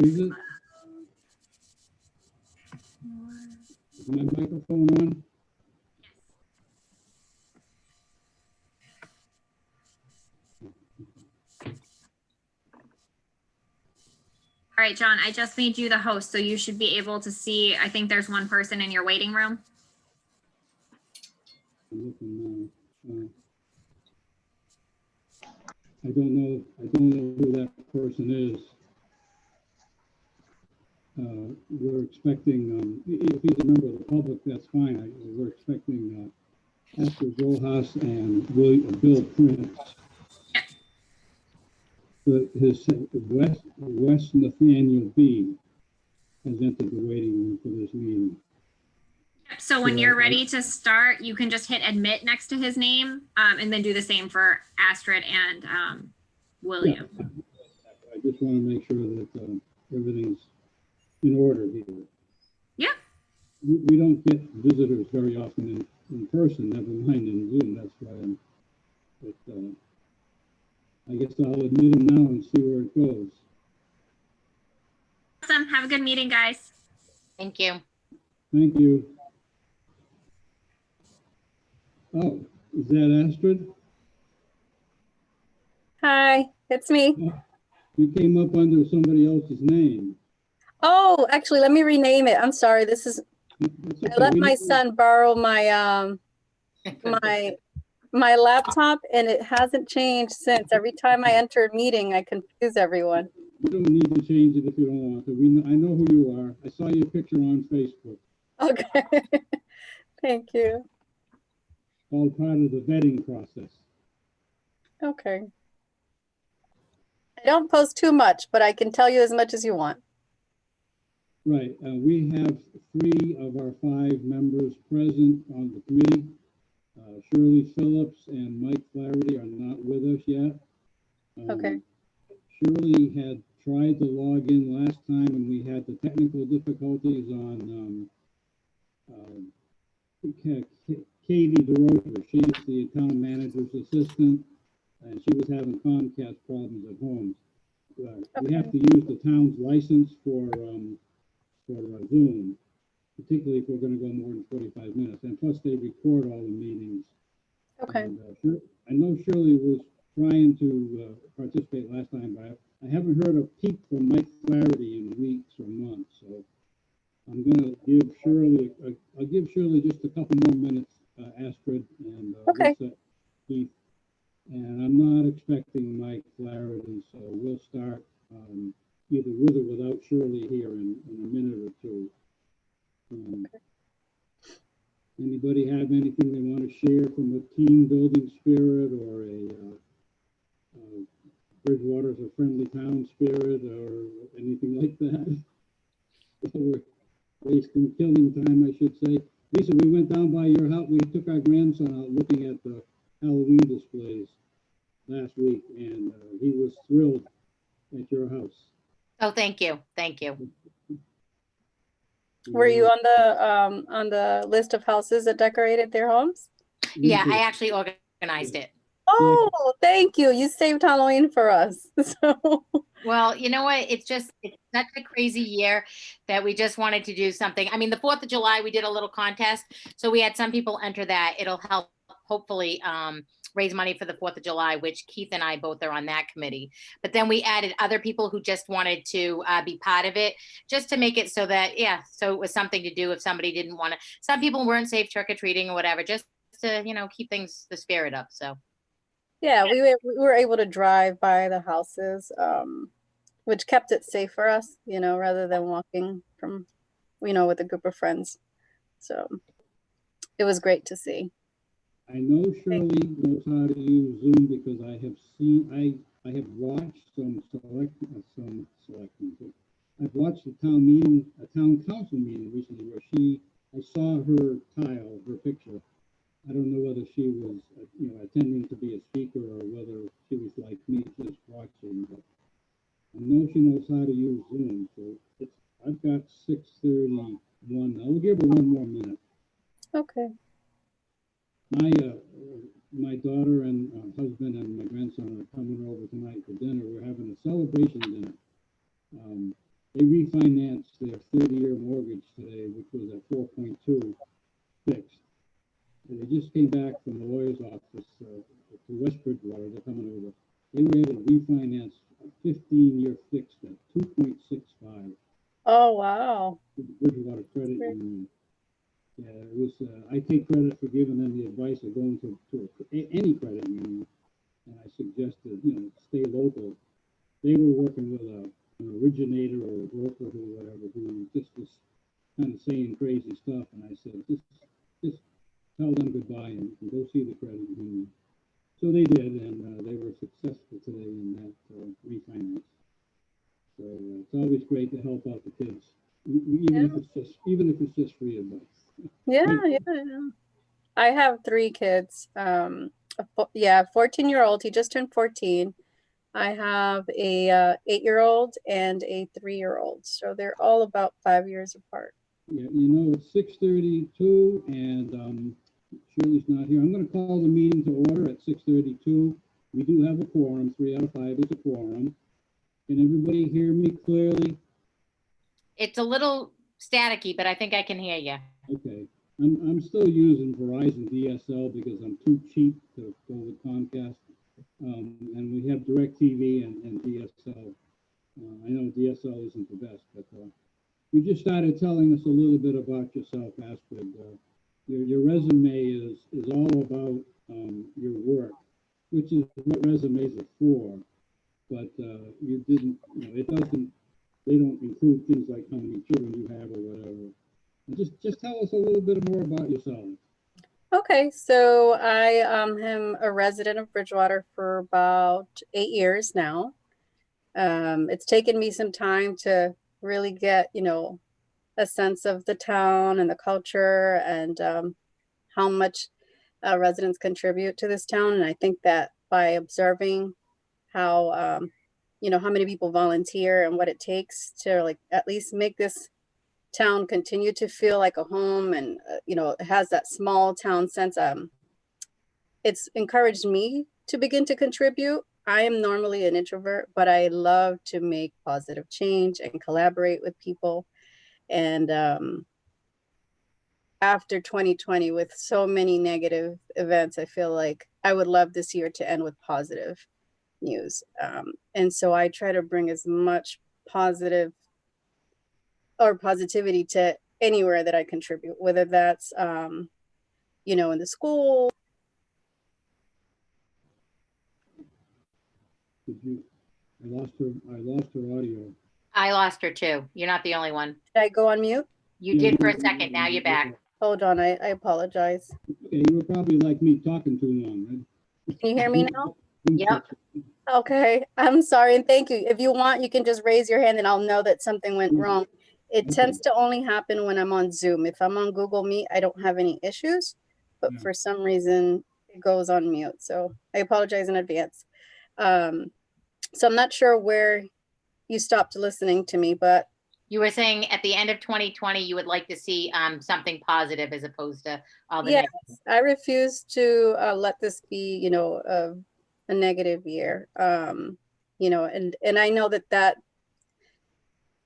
Is it? Is my microphone on? All right, John, I just made you the host, so you should be able to see, I think there's one person in your waiting room. I'm looking now. I don't know who that person is. We're expecting, if he's a member of the public, that's fine. We're expecting Astrid Rojas and Bill Prince. But his Wes Nathaniel B has entered the waiting room for this meeting. So when you're ready to start, you can just hit admit next to his name, and then do the same for Astrid and William. Yeah. I just want to make sure that everything's in order here. Yeah. We don't get visitors very often in person, never mind in Zoom. That's why I guess I'll admit him now and see where it goes. Awesome. Have a good meeting, guys. Thank you. Thank you. Oh, is that Astrid? Hi, it's me. You came up under somebody else's name. Oh, actually, let me rename it. I'm sorry. This is, That's I okay. let We my don't- son borrow my my laptop, and it hasn't changed since. Every time I enter a meeting, I confuse everyone. You don't need to change it if you don't want to. I know who you are. I saw your picture on Facebook. Okay. Thank you. All part of the vetting process. Okay. I don't post too much, but I can tell you as much as you want. Right. We have 3 of our 5 members present on the committee. Shirley Phillips and Mike Flaherty are not with us yet. Okay. Shirley had tried to log in last time and we had the technical difficulties on Katie DeRocher. She's the town manager's assistant and she was having Comcast problems at home. We have to use the town's license for Zoom, particularly if we're going to go more than 45 minutes. And plus they record all the meetings. Okay. And, I know Shirley was trying to participate last time, but I haven't heard a peep from Mike Flaherty in weeks or months. So I'm going to give Shirley, I'll give Shirley just a couple more minutes, Astrid, and Okay. Lisa, Keith. And I'm not expecting Mike Flaherty, so we'll start either with or without Shirley here in a minute or two. Anybody have anything they want to share from a team building spirit or a Bridgewater's a friendly town spirit or anything like that? We're wasting, killing time, I should say. Lisa, we went down by your house. We took our grandson out looking at the Halloween displays last week, and he was thrilled at your house. Oh, thank you. Thank you. Were you on the list of houses that decorated their homes? Yeah, I actually organized it. Oh, thank you. You saved Halloween for us. So, Well, you know what? It's such a crazy year that we just wanted to do something. I mean, the 4th of July, we did a little contest. So we had some people enter that. It'll help hopefully raise money for the 4th of July, which Keith and I both are on that committee. But then we added other people who just wanted to be part of it, just to make it so that, yeah, so it was something to do if somebody didn't want to. Some people weren't safe trick-or-treating or whatever, just to, keep the spirit up. So. yeah, we were able to drive by the houses, which kept it safe for us, rather than walking from, with a group of friends. So it was great to see. I know Shirley knows how to use Zoom because I have seen, I have watched some selections. I've watched a town council meeting recently where I saw her tile, her picture. I don't know whether she was, attending to be a speaker or whether she was like me, just watching. But I know she knows how to use Zoom. So I've got 6:31. I'll give her one more minute. Okay. My daughter and husband and my grandson are coming over tonight for dinner. We're having a celebration dinner. they refinanced their 30-year mortgage today, which was at 4.2 fixed. And they just came back from the lawyer's office to West Bridgewater. They're coming over. They were able to refinance a 15-year fixed at 2.65. Oh, wow. With the Bridgewater Credit Union. Yeah, it was. I take credit for giving them the advice of going to any credit union, and I suggested, stay local. They were working with an originator or a broker who whatever who just was kind of saying crazy stuff, and I said, just tell them goodbye and go see the credit union. So they did, and they were successful today in that refinance. So it's always great to help out the kids, even if it's just free advice. Yeah, yeah. I have 3 kids. 14-year-old. He just turned 14. I have a 8-year-old and a 3-year-old. So they're all about 5 years apart. Yeah, it's 6:32, and Shirley's not here. I'm going to call the meeting to order at 6:32. We do have a quorum. 3 out of 5 is a quorum. Can everybody hear me clearly? It's a little staticky, but I think I can hear you. Okay. I'm still using Verizon DSL because I'm too cheap to go with Comcast. And we have DirecTV and DSL. I know DSL isn't the best, but you just started telling us a little bit about yourself, Astrid. Your resume is all about your work, which is what resumes are for. But you didn't, they don't include things like how many children you have or whatever. Just tell us a little bit more about yourself. Okay, so I am a resident of Bridgewater for about 8 years now. It's taken me some time to really get, a sense of the town and the culture and how much residents contribute to this town. And I think that by observing how, how many people volunteer and what it takes to at least make this town continue to feel like a home, and it has that small town sense. It's encouraged me to begin to contribute. I am normally an introvert, but I love to make positive change and collaborate with people. And after 2020, with so many negative events, I feel like I would love this year to end with positive news. And so I try to bring as much positivity to anywhere that I contribute, whether that's, in the school. I lost her audio. I lost her too. You're not the only one. Did I go on mute? You did for a second. Now you're back. Hold on, I apologize. Okay, you were probably like me, talking too long, right? Can you hear me now? Yep. Okay, I'm sorry, and thank you. If you want, you can just raise your hand and I'll know that something went wrong. It tends to only happen when I'm on Zoom. If I'm on Google Meet, I don't have any issues, but Yeah. for some reason it goes on mute. So I apologize in advance. So I'm not sure where you stopped listening to me, but You were saying at the end of 2020, you would like to see something positive as opposed to all the yes, negative. I refuse to let this be, a negative year. And I know that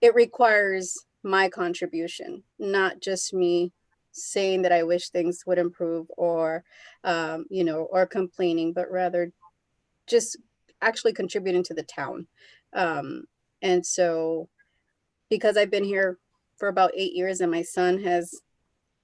it requires my contribution, not just me saying that I wish things would improve or, or complaining, but rather just actually contributing to the town. And so because I've been here for about 8 years and my son has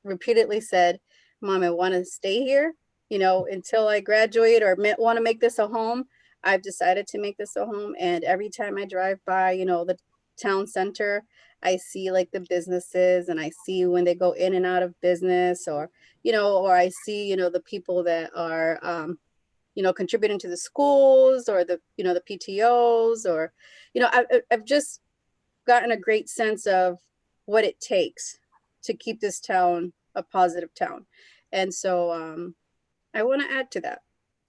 repeatedly said, Mom, I want to stay here, until I graduate or want to make this a home. I've decided to make this a home. And every time I drive by, the town center, I see like the businesses and I see when they go in and out of business or I see, the people that are, contributing to the schools or the PTOs or, I've just gotten a great sense of what it takes to keep this town a positive town. And so I want to add to that.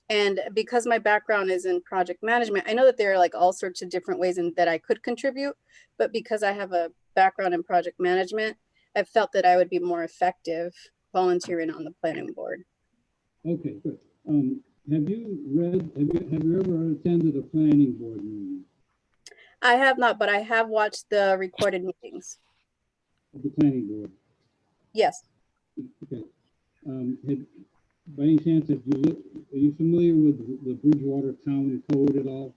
And because my background is in project management, I know that there are like all sorts of different ways that I could contribute, but because I have a background in project management, I felt that I would be more effective volunteering on the planning board. Okay, good. Have you ever attended a planning board meeting? I have not, but I have watched the recorded meetings. of the planning board? Yes, Okay. By any chance, are you familiar with the Bridgewater Town Code at all?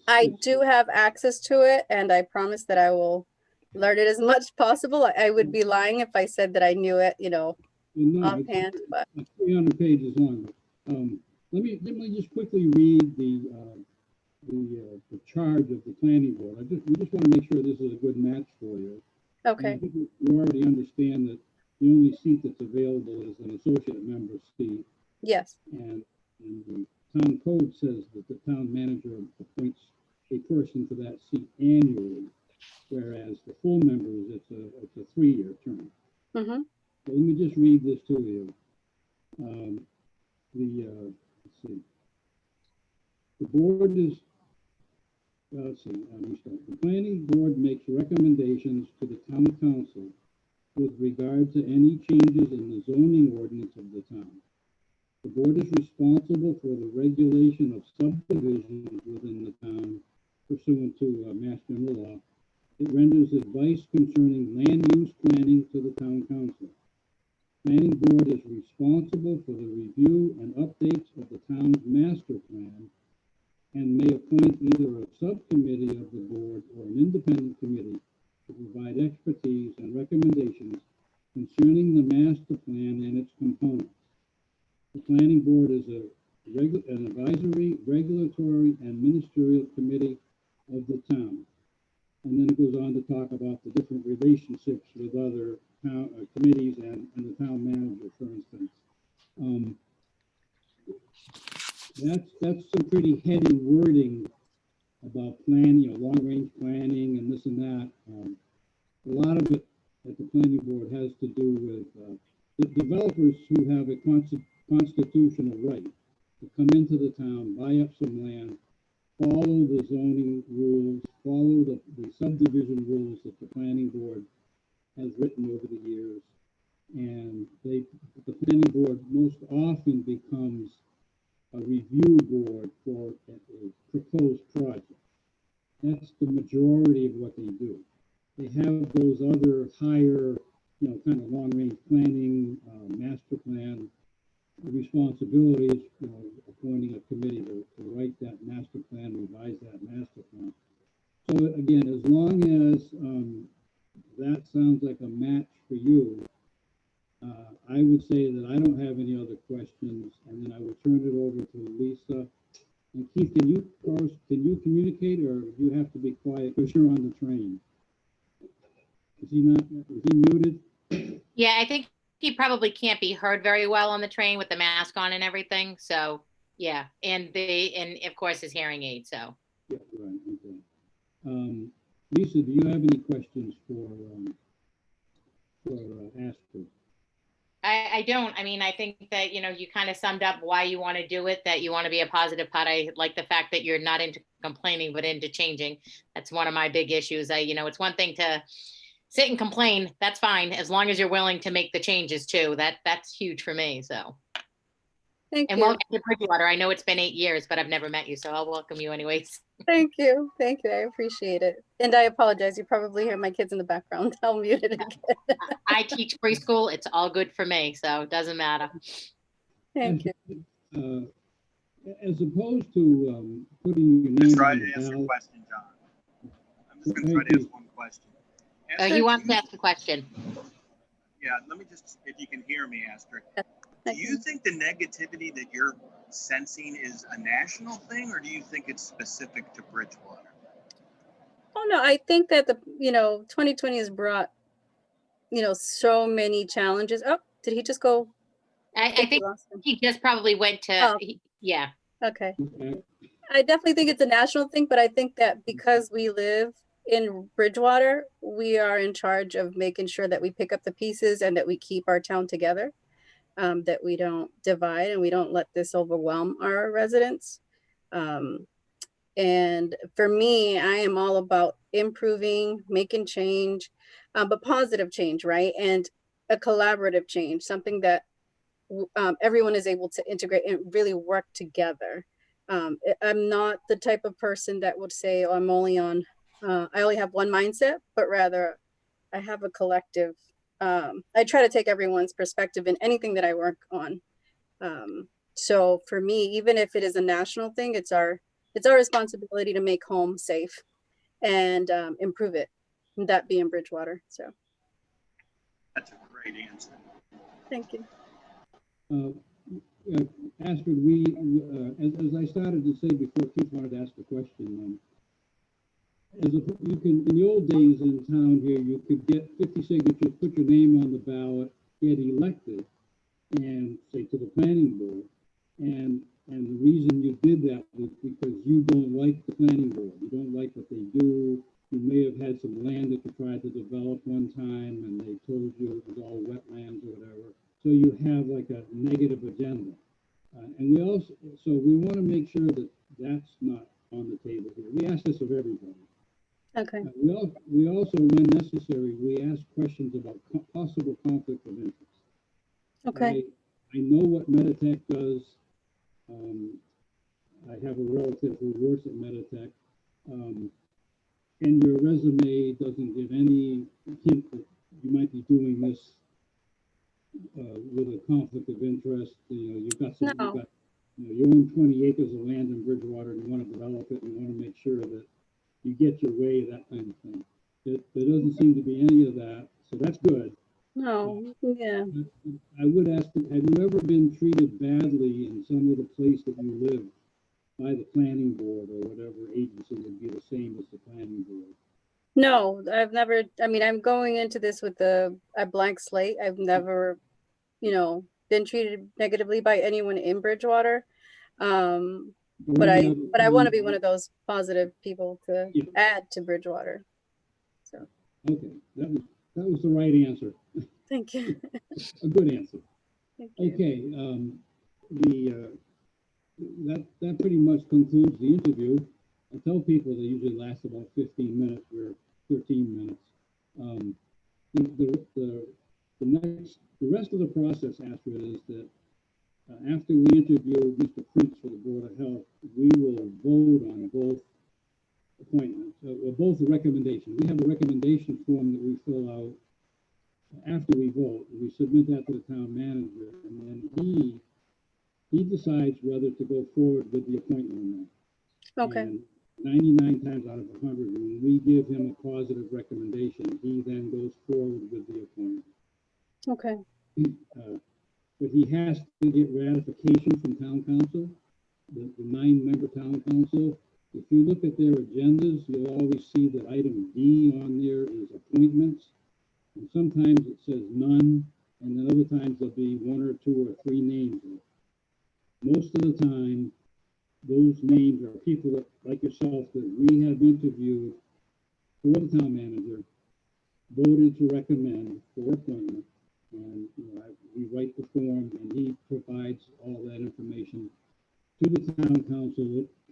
I do have access to it, and I promise that I will learn it as much as possible. I would be lying if I said that I knew it, Well, no, offhand, but it's 300 pages long. Let me just quickly read the charge of the planning board. We just want to make sure this is a good match for you. And I okay, think you already understand that the only seat that's available is an associate member seat. yes, And the town code says that the town manager appoints a person to that seat annually, whereas the full members, it's a 3-year term. hmm, So let me just read this to you. Let's see. The board is, let's see, let me start. The planning board makes recommendations to the town council with regard to any changes in the zoning ordinance of the town. The board is responsible for the regulation of subdivisions within the town pursuant to Mass General Law. It renders advice concerning land use planning to the town council. Planning board is responsible for the review and updates of the town's master plan and may appoint either a subcommittee of the board or an independent committee to provide expertise and recommendations concerning the master plan and its components. The planning board is an advisory, regulatory, and ministerial committee of the town. And then it goes on to talk about the different relationships with other town committees and the town manager, for instance. That's some pretty heady wording about planning, long-range planning and this and that. A lot of it at the planning board has to do with the developers who have a constitutional right to come into the town, buy up some land, follow the zoning rules, follow the subdivision rules that the planning board has written over the years. And the planning board most often becomes a review board for a proposed project. That's the majority of what they do. They have those other higher, kind of long-range planning, master plan responsibilities, appointing a committee to write that master plan, revise that master plan. So again, as long as that sounds like a match for you, I would say that I don't have any other questions, and then I would turn it over to Lisa. And Keith, can you communicate, or do you have to be quiet because you're on the train? Is he muted? Yeah, I think he probably can't be heard very well on the train with the mask on and everything. So, yeah, and of course his hearing aid. So, Yeah, right. Okay. Lisa, do you have any questions for Astrid? I don't. I mean, I think that, you kind of summed up why you want to do it, that you want to be a positive part. I like the fact that you're not into complaining, but into changing. That's one of my big issues. It's one thing to sit and complain. That's fine. As long as you're willing to make the changes too. That's huge for me. So, thank and you. welcome to Bridgewater. I know it's been 8 years, but I've never met you. So I'll welcome you anyways. Thank you. Thank you. I appreciate it. And I apologize. You probably hear my kids in the background. I'll mute it again. I teach preschool. It's all good for me. So it doesn't matter. Thank you. As opposed to putting your name Try on to the answer your ballot. question, John. I'm just going to try to ask one question. He wants to ask a question. Yeah, let me just, if you can hear me, Astrid. Do Thank you think the negativity that you're sensing is a national thing, or do you think it's specific to Bridgewater? Oh no, I think that 2020 has brought, so many challenges. Oh, did he just go? I think lost him. he just probably went to, Oh. yeah. Okay. Okay. I definitely think it's a national thing, but I think that because we live in Bridgewater, we are in charge of making sure that we pick up the pieces and that we keep our town together, that we don't divide and we don't let this overwhelm our residents. And for me, I am all about improving, making change, but positive change, right? And a collaborative change, something that everyone is able to integrate and really work together. I'm not the type of person that would say, oh, I'm only on, I only have one mindset, but rather I have a collective. I try to take everyone's perspective in anything that I work on. So for me, even if it is a national thing, it's our responsibility to make home safe and improve it. And that being Bridgewater. So That's a great answer. thank you. Astrid, as I started to say before Keith wanted to ask a question, you can, in the old days in town here, you could get 50 signatures, put your name on the ballot, get elected, and say to the planning board. And the reason you did that was because you don't like the planning board. You don't like what they do. You may have had some land that you tried to develop one time and they told you it was all wetlands or whatever. So you have like a negative agenda. And we also, so we want to make sure that that's not on the table here. We ask this of everybody. Okay. We also, when necessary, we ask questions about possible conflict of interest. Okay. I know what Meditech does. I have a relative who works at Meditech. And your resume doesn't give any hint that you might be doing this with a conflict of interest. You know, you've got some, No. you own 20 acres of land in Bridgewater and you want to develop it and you want to make sure that you get your way, that kind of thing. There doesn't seem to be any of that, so that's good. No. Yeah. I would ask, have you ever been treated badly in some of the place that you live by the planning board or whatever agency would be the same as the planning board? No, I've never, I mean, I'm going into this with a blank slate. I've never, been treated negatively by anyone in Bridgewater. But I want to be one of those positive people to add to Bridgewater. So. Okay, that was the right answer. Thank you. A good answer. Thank you. Okay, that pretty much concludes the interview. I tell people they usually last about 15 minutes. We're 13 minutes. The rest of the process after it is that after we interview Mr. Prince for the Board of Health, we will vote on both appointments, or both the recommendations. We have a recommendation form that we fill out after we vote. We submit that to the town manager, and then he decides whether to go forward with the appointment or not. Okay. And 99 times out of 100, when we give him a positive recommendation, he then goes forward with the appointment. Okay. But he has to get ratification from town council, the 9-member town council. If you look at their agendas, you'll always see that item D on there is appointments. And sometimes it says none, and then other times there'll be 1 or 2 or 3 names. Most of the time, those names are people that, like yourself, that we have interviewed for the town manager, voted to recommend for appointment. And we write the form, and he provides all that information to the town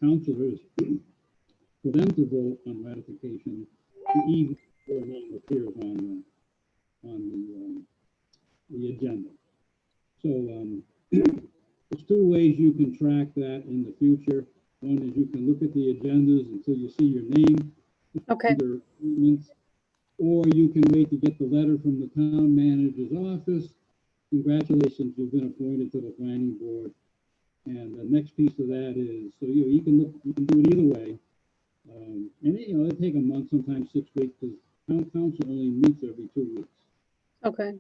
councilors for them to vote on ratification, even before their name appears on the agenda. So there's 2 ways you can track that in the future. One is you can look at the agendas until you see your name. Okay. Under appointments, or you can wait to get the letter from the town manager's office. Congratulations, you've been appointed to the planning board. And the next piece of that is, so you can do it either way. And it'll take a month, sometimes 6 weeks, because town council only meets every 2 weeks. Okay.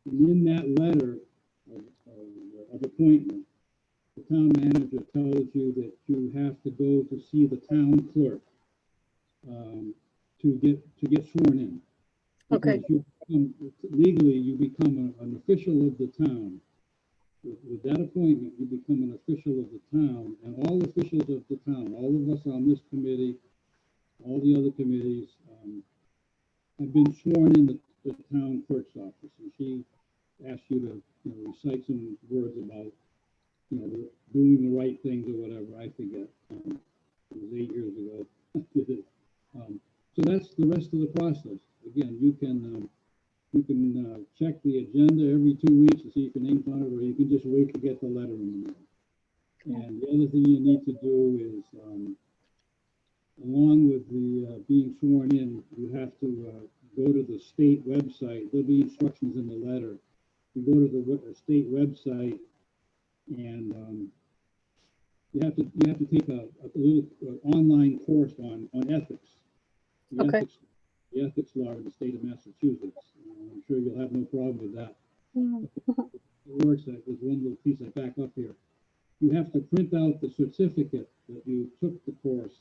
And in that letter of appointment, the town manager tells you that you have to go to see the town clerk to get sworn in. Okay. Because legally, you become an official of the town. With that appointment, you become an official of the town, and all officials of the town, all of us on this committee, all the other committees, have been sworn in the town clerk's office, and she asked you to recite some words about doing the right things or whatever. I forget. It was 8 years ago. So that's the rest of the process. Again, you can check the agenda every 2 weeks to see if your name's on it, or you can just wait to get the letter in the mail. And the other thing you need to do is, along with the being sworn in, you have to go to the state website. There'll be instructions in the letter. You go to the state website, and you have to take a little online course on ethics. The Okay. ethics law in the state of Massachusetts. I'm sure you'll have no problem with that. Mm. It works. There's one little piece I back up here. You have to print out the certificate that you took the course.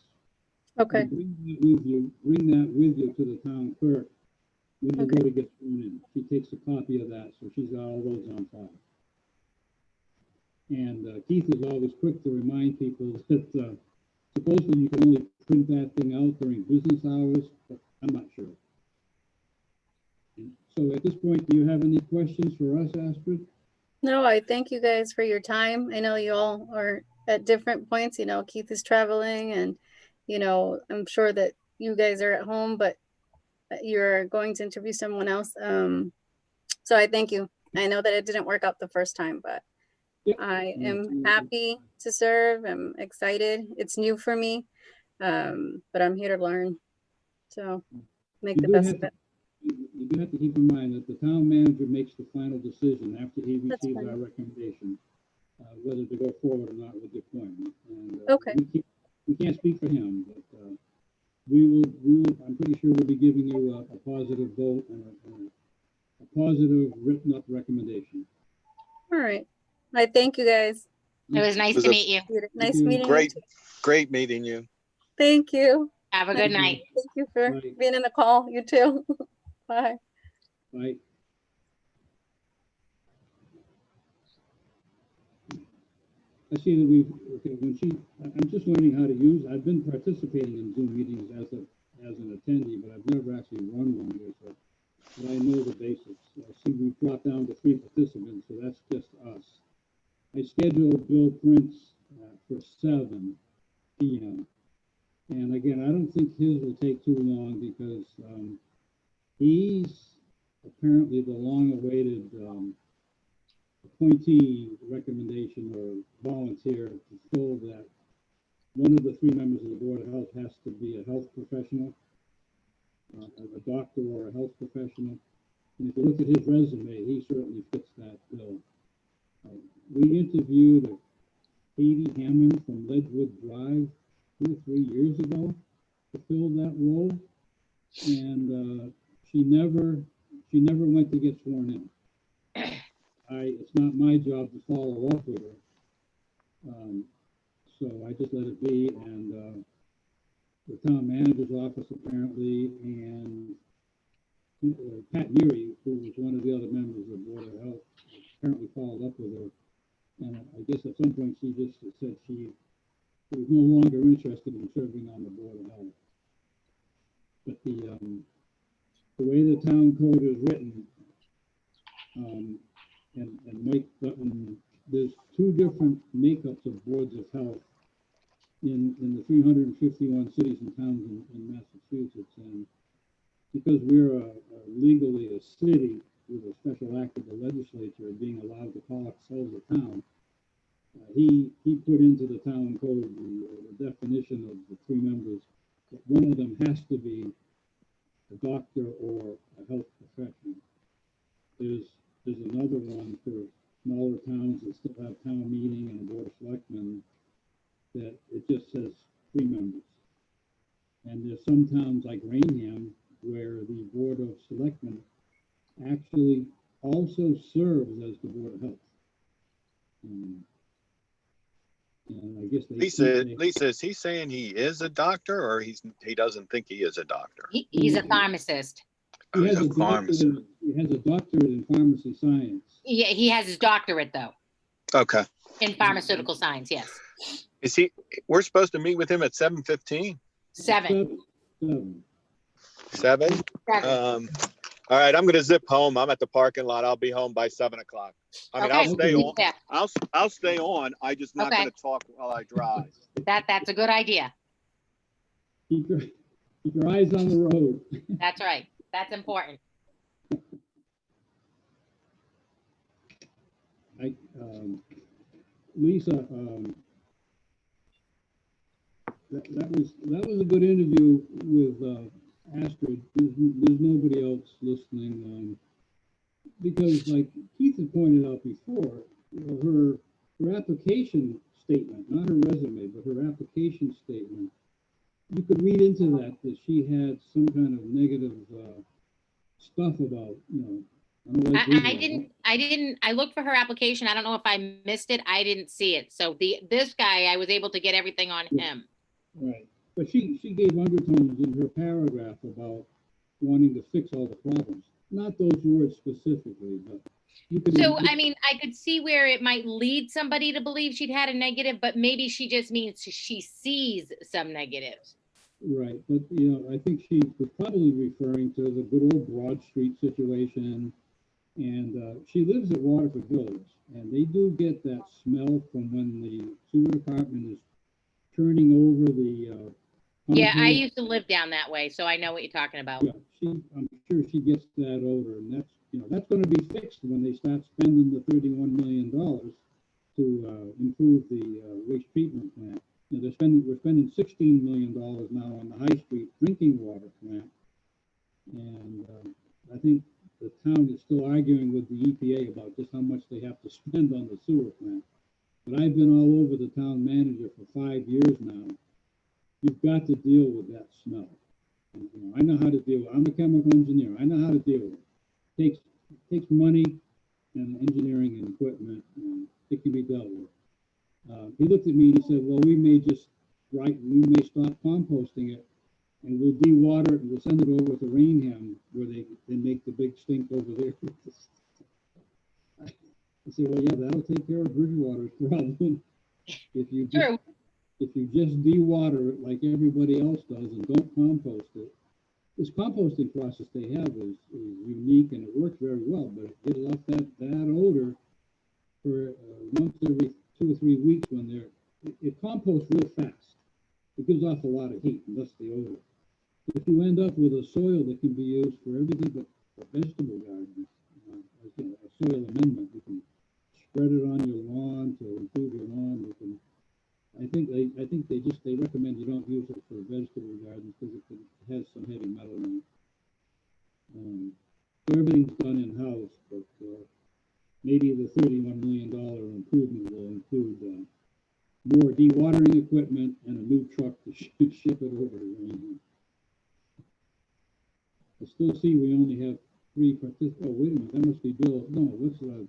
Okay. And bring that with you to the town clerk when you Okay. go to get sworn in. She takes a copy of that, so she's got all those on file. And Keith is always quick to remind people that supposedly you can only print that thing out during business hours, but I'm not sure. So at this point, do you have any questions for us, Astrid? No, I thank you guys for your time. I know you all are at different points. You know, Keith is traveling, and you know, I'm sure that you guys are at home, but you're going to interview someone else. So I thank you. I know that it didn't work out the first time, but Yep. I am happy to serve. I'm excited. It's new for me, but I'm here to learn. So make You the do best have of to- it. You do have to keep in mind that the town manager makes the final decision after he That's receives fine. our recommendation, whether to go forward or not with the appointment. And Okay. we can't speak for him, but we will, I'm pretty sure we'll be giving you a positive vote and a positive written up recommendation. All right. I thank you guys. It was nice Was to a meet you. Nice you. meeting you. Great, too. great meeting you. Thank you. Have a Thank good you. night. Thank you for Bye. being in the call. You too. Bye. Right? I see that okay, I'm just learning how to use, I've been participating in Zoom meetings as an attendee, but I've never actually run one here, so, but I know the basics. I see we've dropped down to 3 participants, so that's just us. I scheduled Bill Prince for 7 p.m. And again, I don't think his will take too long because he's apparently the long-awaited appointee recommendation or volunteer to fill that. One of the 3 members of the Board of Health has to be a health professional, a doctor or a health professional. And if you look at his resume, he certainly fits that bill. We interviewed Katie Hammond from Ledgewood Drive 2 or 3 years ago to fill that role, and she never went to get sworn in. It's not my job to follow up with her, so I just let it be. And the town manager's office apparently, and Pat Neary, who was one of the other members of the Board of Health, apparently followed up with her. And I guess at some point she just said she was no longer interested in serving on the Board of Health. But the way the town code is written, and Mike Dutton, there's 2 different makeups of boards of health in the 351 cities and towns in Massachusetts. And because we're legally a city with a special act of the legislature being allowed to call ourselves a town, he put into the town code the definition of the 3 members, that one of them has to be a doctor or a health professional. There's another one for smaller towns that still have town meeting and a board of selectmen that it just says 3 members. And there's some towns like Rainham where the Board of Selectmen actually also serves as the Board of Health. And I guess Lisa, is he saying he is a doctor or he doesn't think he is a doctor? He's a pharmacist. Oh, he he's has a pharmacist. he has a doctorate in pharmacy science. Yeah, he has his doctorate though, Okay. in pharmaceutical science, yes. We're supposed to meet with him at 7:15? 7. 7. 7? 7. All right, I'm going to zip home. I'm at the parking lot. I'll be home by 7 o'clock. I mean, Okay. I'll stay on. Yeah, I'll stay on. I just not Okay. going to talk while I drive. that's a good idea. Keep your eyes on the road. That's right. That's important. Lisa, that was a good interview with Astrid. There's nobody else listening, because like Keith had pointed out before, you know, her application statement, not her resume, but her application statement, you could read into that she had some kind of negative stuff about, you know. I don't like I didn't, I looked for her application. I don't know if I missed it. I didn't see it. So this guy, I was able to get everything on him. Right, but she gave undertones in her paragraph about wanting to fix all the problems. Not those words specifically, but you could. So, I mean, I could see where it might lead somebody to believe she'd had a negative, but maybe she just means she sees some negatives. Right, but you know, I think she was probably referring to the good old Broad Street situation. And she lives at Waterford Village, and they do get that smell from when the sewer department is turning over the. Yeah, I concrete. used to live down that way, so I know what you're talking about. Yeah, I'm sure she gets that odor, and that's, you know, that's gonna be fixed when they start spending the $31 million to improve the waste treatment plant. You know, we're spending $16 million now on the High Street drinking water plant. And I think the town is still arguing with the EPA about just how much they have to spend on the sewer plant. But I've been all over the town manager for 5 years now. You've got to deal with that smell. And, you know, I know how to deal with it. I'm a chemical engineer. I know how to deal with it. Takes money and engineering and equipment, and it can be dealt with. He looked at me and he said, well, we may stop composting it, and we'll de-water it, and we'll send it over to Rainham, where they make the big stink over there. I said, well, yeah, that'll take care of Bridgewater's problem. If you just de-water it like everybody else does and don't compost it. This composting process they have is unique, and it works very well, but it gives off that odor for once every 2 or 3 weeks when it composts real fast. It gives off a lot of heat, and thus the odor. If you end up with a soil that can be used for everything but for vegetable gardens, a soil amendment, you can spread it on your lawn to improve your lawn. You can, I think they recommend you don't use it for vegetable gardens because it has some heavy metal in it. So everything's done in-house, but maybe the $31 million improvement will include more dewatering equipment and a new truck to ship it over to Rainham. I still see we only have 3 participants. Oh, wait a minute, that must be Bill. No,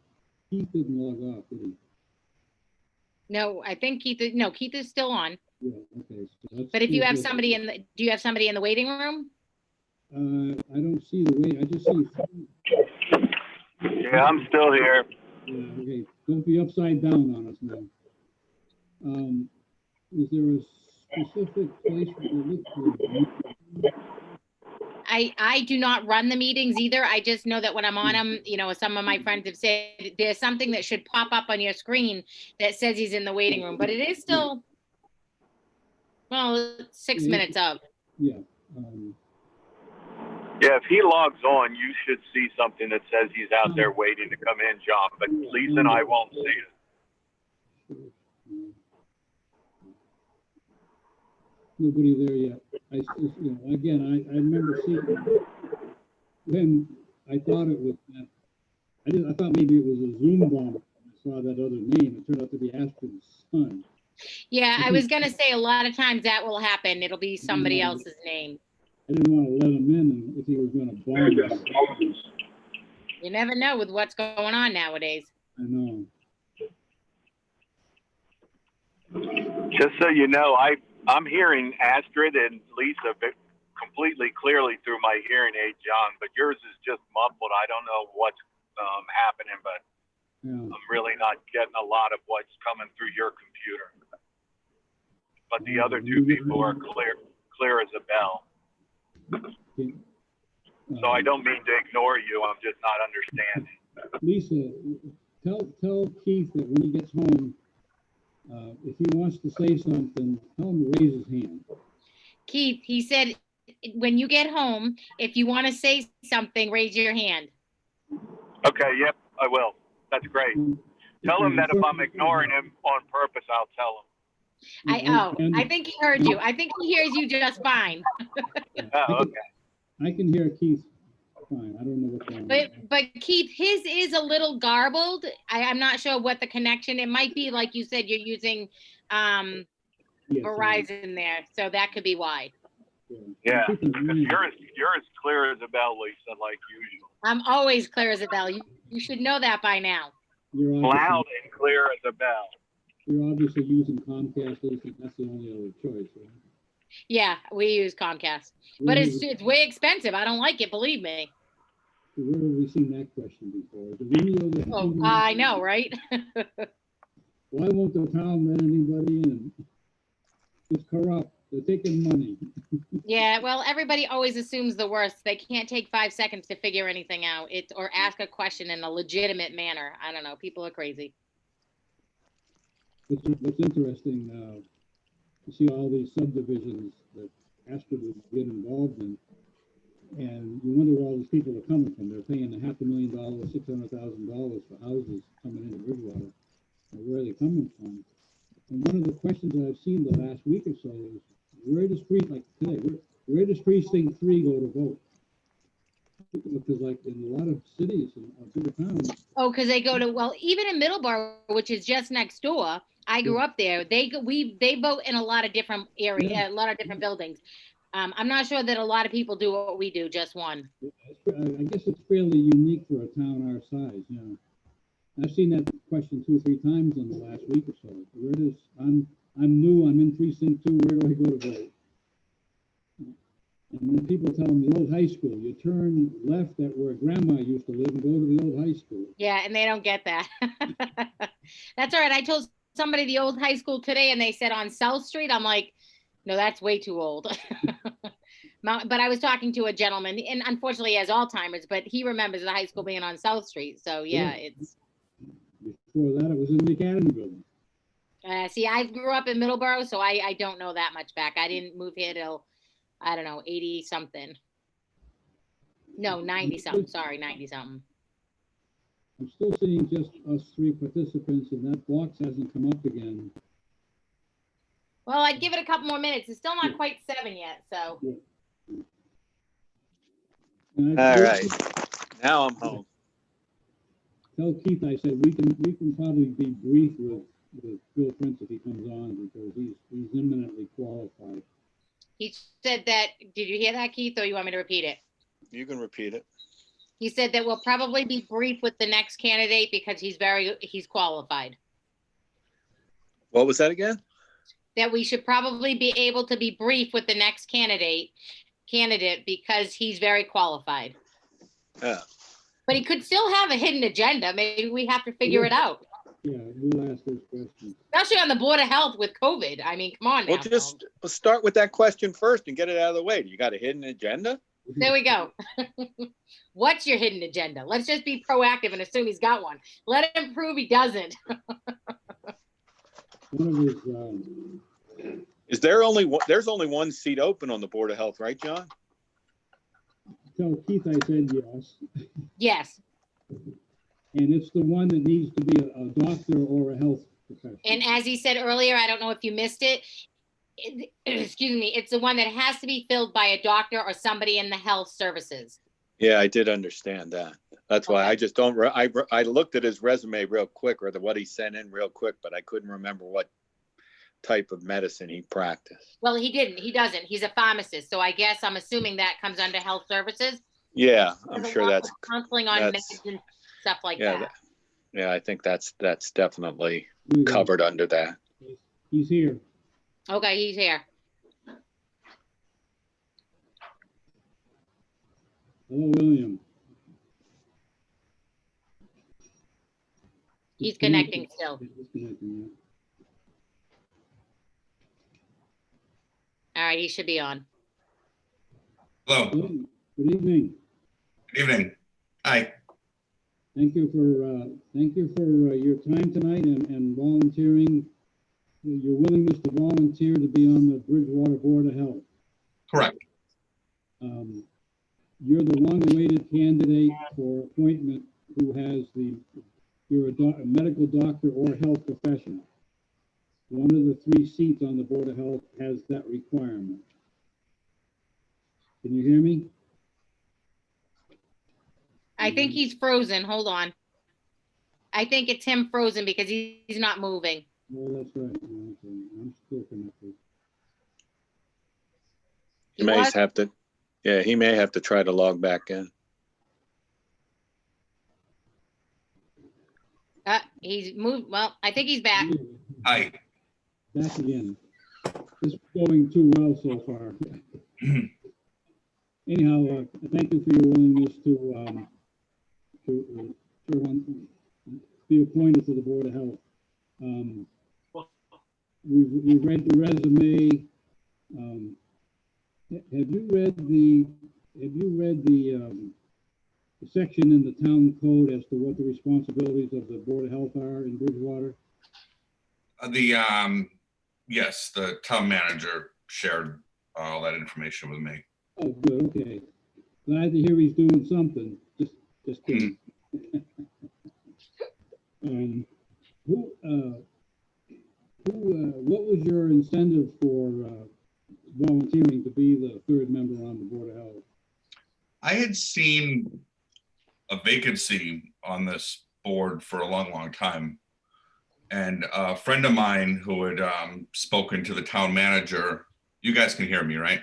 Keith didn't log off, did he? No, I think Keith is still on. Yeah, okay. So But if you have somebody do you have somebody in the waiting room? I don't see the wait. I just see. Yeah, I'm still here. Yeah, okay. Don't be upside down on us now. Is there a specific place where you look for? I do not run the meetings either. I just know that when I'm on them, you know, some of my friends have said there's something that should pop up on your screen that says he's in the waiting room, but it is still, well, 6 minutes of. Yeah. Yeah, if he logs on, you should see something that says he's out there waiting to come in, John, but Lisa and I won't see it. Nobody there yet. Again, I remember seeing when I thought it was I thought maybe it was a Zoom bomb. I saw that other name. It turned out to be Astrid's son. Yeah, I was gonna say a lot of times that will happen. It'll be somebody else's name. I didn't want to let him in, and if he was going to bomb us. You never know with what's going on nowadays. I know. Just so you know, I'm hearing Astrid and Lisa completely clearly through my hearing aid, John, but yours is just muffled. I don't know what's happening, but Yeah. I'm really not getting a lot of what's coming through your computer. But the other 2 people are clear as a bell. So I don't mean to ignore you. I'm just not understanding. Lisa, tell Keith that when he gets home, if he wants to say something, tell him to raise his hand. Keith, he said, when you get home, if you want to say something, raise your hand. Okay, yep, I will. That's great. Tell him that if I'm ignoring him on purpose, I'll tell him. I think he heard you. I think he hears you just fine. Oh, okay. I can hear Keith fine. I don't know what's going on. But Keith, his is a little garbled. I'm not sure what the connection, it might be like you said, you're using Yes, Verizon there, so that could be why. Yeah, I think it's because really- you're as clear as a bell, Lisa, like usual. I'm always clear as a bell. You should know that by now. You're Loud obviously, and clear as a bell. you're obviously using Comcast, Lisa. That's the only other choice, right? Yeah, we use Comcast, but it's way expensive. I don't like it, believe me. Where have we seen that question before? Is it any other- Oh, I know, right? Why won't the town let anybody in? It's corrupt. They're taking money. Yeah, well, everybody always assumes the worst. They can't take 5 seconds to figure anything out. Or ask a question in a legitimate manner. I don't know. People are crazy. What's interesting, you see all these subdivisions that Astrid would get involved in, and you wonder where all these people are coming from. They're paying $500,000, $600,000 for houses coming into Bridgewater. And where are they coming from? And one of the questions that I've seen the last week or so is, where does like today, where does precinct 3 go to vote? Because like in a lot of cities and bigger towns, Oh, because they go to, well, even in Middleborough, which is just next door, I grew up there. They vote in a lot of different areas, Yeah. a lot of different buildings. I'm not sure that a lot of people do what we do, just one. I guess it's fairly unique for a town our size, yeah. I've seen that question 2 or 3 times in the last week or so. Where does, I'm new, I'm in precinct 2, where do I go to vote? And then people tell them the old high school, you turn left at where grandma used to live and go to the old high school. Yeah, and they don't get that. That's all right. I told somebody the old high school today and they said on South Street. I'm like, no, that's way too old. But I was talking to a gentleman, and unfortunately he has Alzheimer's, but he remembers the high school being on South Street. So yeah, it's, Before that, it was in the Academy Building. see, I grew up in Middleborough, so I don't know that much back. I didn't move here till, I don't know, 80 something. No, 90 something. Sorry, 90 something. I'm still seeing just us 3 participants, and that box hasn't come up again. Well, I'd give it a couple more minutes. It's still not quite 7 yet, so. And All right, now I'm home. Tell Keith I said we can probably be brief with Bill Prince if he comes on, because he's eminently qualified. He said that, did you hear that, Keith, or you want me to repeat it? You can repeat it. He said that we'll probably be brief with the next candidate because he's qualified. What was that again? That we should probably be able to be brief with the next candidate because he's very qualified. Yeah. But he could still have a hidden agenda. Maybe we have to figure it out, Yeah, we'll ask those questions. especially on the Board of Health with COVID. I mean, come on now. We'll start with that question first and get it out of the way. You got a hidden agenda? There we go. What's your hidden agenda? Let's just be proactive and assume he's got one. Let him prove he doesn't. One of his, Is there only one, there's only one seat open on the Board of Health, right, John? tell Keith I said yes, Yes. and it's the one that needs to be a doctor or a health professional. And as he said earlier, I don't know if you missed it, excuse me, it's the one that has to be filled by a doctor or somebody in the health services. Yeah, I did understand that. That's why Okay. I just don't, I looked at his resume real quick, or what he sent in real quick, but I couldn't remember what type of medicine he practiced. Well, he doesn't. He's a pharmacist. So I guess I'm assuming that comes under health services. Yeah, I'm There's a sure lot that's, of counseling on that's- meds and stuff like yeah, that. yeah, I think that's definitely Here we go. covered under that. He's here. Okay, he's here. Hello, William. He's connecting still. He's connecting, All right, he should be on. yeah. Hello, Hello, good evening. good evening. Hi, Thank you for your time tonight and volunteering, your willingness to volunteer to be on the Bridgewater Board of Health. correct. You're the long-awaited candidate for appointment who has you're a medical doctor or health professional. one of the 3 seats on the Board of Health has that requirement. Can you hear me? I think he's frozen. Hold on. I think it's him frozen because he's not moving. Oh, that's right. Okay. I'm still connected. He He may was- have to, yeah, he may have to try to log back in. He's moved. Well, I think he's back. Hi. Back again. This is going too well so far. Anyhow, thank you for your willingness to be appointed to the Board of Health. We've read the resume. Have you read the section in the town code as to what the responsibilities of the Board of Health are in Bridgewater? Yes, the town manager shared all that information with me. Oh, good, okay. Glad to hear he's doing something. Just kidding. What was your incentive for volunteering to be the 3rd member on the Board of Health? I had seen a vacancy on this board for a long, long time. And a friend of mine who had spoken to the town manager, you guys can hear me, right?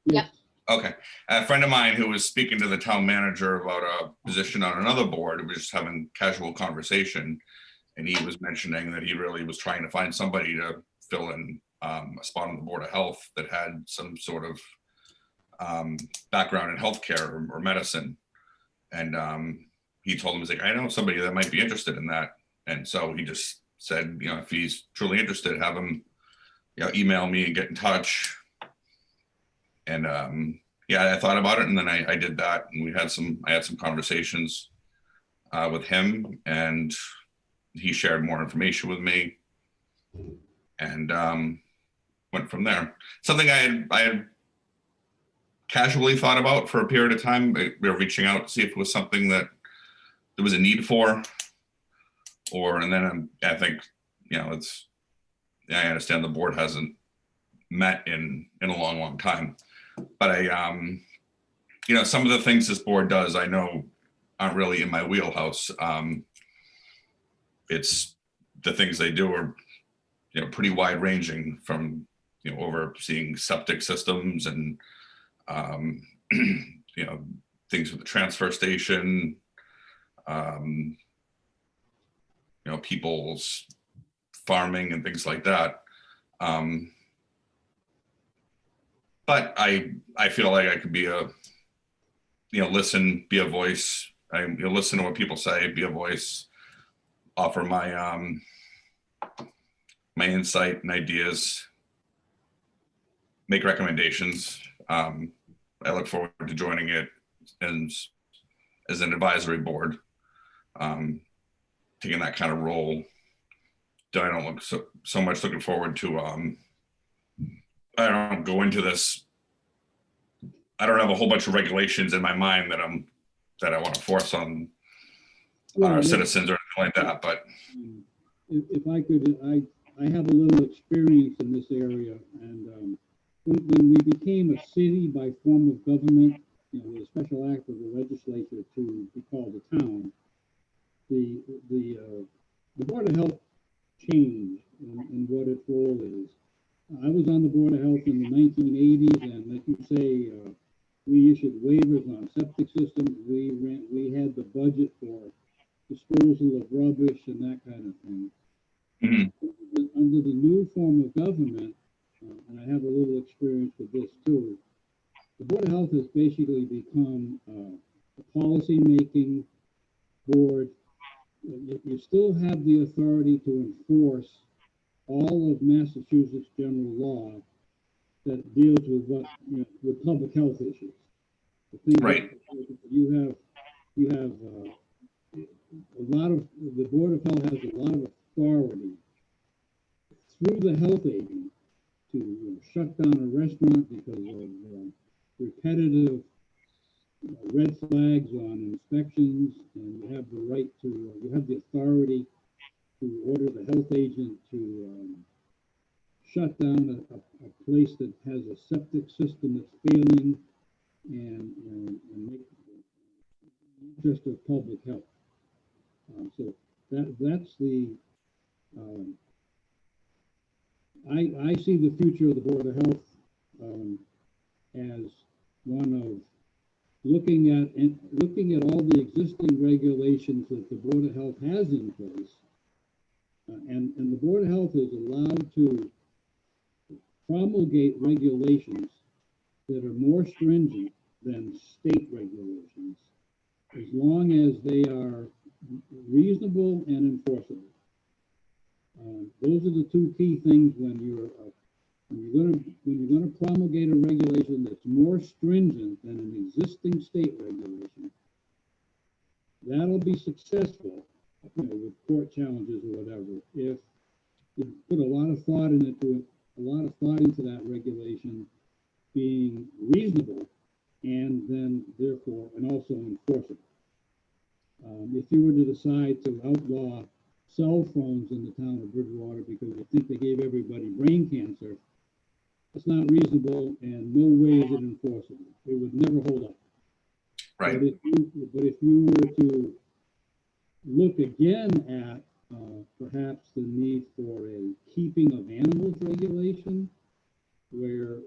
Yep. Okay. A friend of mine who was speaking to the town manager about a position on another board, we were just having casual conversation. And he was mentioning that he really was trying to find somebody to fill in a spot on the Board of Health that had some sort of background in healthcare or medicine. And he told him, he's like, I know somebody that might be interested in that. And so he just said, you know, if he's truly interested, have him, you know, email me and get in touch. And yeah, I thought about it, and then I did that, and I had some conversations with him, and he shared more information with me, and went from there. Something I had casually thought about for a period of time. We were reaching out to see if it was something that there was a need for, and then I think, you know, I understand the board hasn't met in a long, long time, but you know, some of the things this board does, I know aren't really in my wheelhouse. It's the things they do are, you know, pretty wide ranging, from, you know, overseeing septic systems and, you know, things with the transfer station, you know, people's farming and things like that. But I feel like I could be you know, listen, be a voice. You know, listen to what people say, be a voice, offer my my insight and ideas, make recommendations. I look forward to joining it as an advisory board, taking that kind of role. I don't look so much looking forward to I don't go into this. I don't have a whole bunch of regulations in my mind that I want to force on our citizens or anything like that. But If I could, I have a little experience in this area, and when we became a city by form of government, you know, with a special act of the legislature to be called a town, the Board of Health changed in what its role is. I was on the Board of Health in the 1980s, and like you say, we issued waivers on septic systems. We had the budget for disposal of rubbish and that kind of thing. Under the new form of government, and I have a little experience with this too, the Board of Health has basically become a policy-making board. You still have the authority to enforce all of Massachusetts general law that deals with with public health issues. The thing right. You have a lot of, the Board of Health has a lot of authority through the health agent to shut down a restaurant because of repetitive red flags on inspections, and you have the right to, you have the authority to order the health agent to shut down a place that has a septic system that's failing and make the interest of public health. So that's the, I see the future of the Board of Health as one of looking at all the existing regulations that the Board of Health has in place. And the Board of Health is allowed to promulgate regulations that are more stringent than state regulations, as long as they are reasonable and enforceable. Those are the two key things when you're going to promulgate a regulation that's more stringent than an existing state regulation. That'll be successful, with court challenges or whatever, if you put a lot of thought into that regulation being reasonable and then therefore and also enforceable. If you were to decide to outlaw cell phones in the town of Bridgewater because you think they gave everybody brain cancer, it's not reasonable and no way is it enforceable. It would never hold up. Right. But if you were to look again at perhaps the need for a keeping of animals regulation, where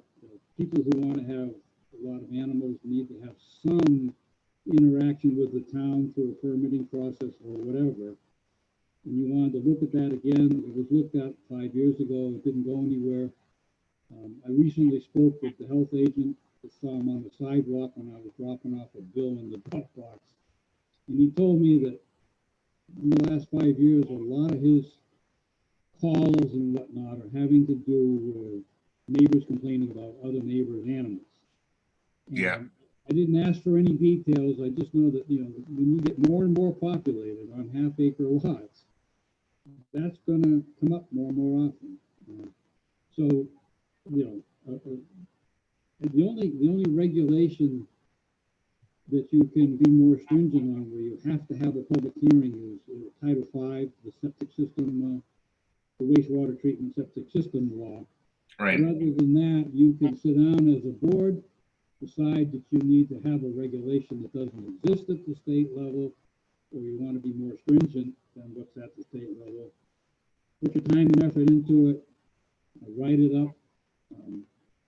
people who want to have a lot of animals need to have some interaction with the town through a permitting process or whatever, and you wanted to look at that again, it was looked at 5 years ago, it didn't go anywhere. I recently spoke with the health agent, I saw him on the sidewalk when I was dropping off a bill in the drop box, and he told me that in the last 5 years, a lot of his calls and whatnot are having to do with neighbors complaining about other neighbors' animals. Yeah. I didn't ask for any details. I just know that, when you get more and more populated on half-acre lots, that's going to come up more and more often. So, the only regulation that you can be more stringent on, where you have to have a public hearing, is Title V, the septic system, the wastewater treatment septic system law. Right. Rather than that, you can sit down as a board, decide that you need to have a regulation that doesn't exist at the state level, or you want to be more stringent than what's at the state level. Put your time and effort into it, write it up,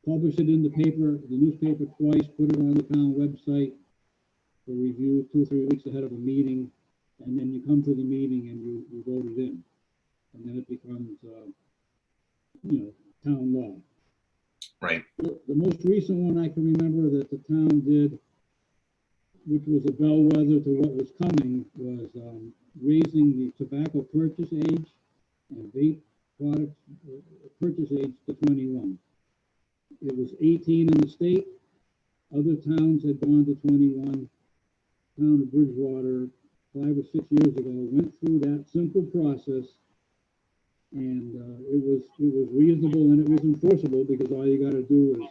publish it in the paper, the newspaper twice, put it on the town website for review 2 or 3 weeks ahead of a meeting, and then you come to the meeting and you vote it in. And then it becomes, town law. Right. The most recent one I can remember that the town did, which was a bellwether to what was coming, was raising the tobacco purchase age and vape product purchase age to 21. It was 18 in the state. Other towns had gone to 21. Town of Bridgewater, 5 or 6 years ago, went through that simple process, and it was reasonable and it was enforceable, because all you got to do is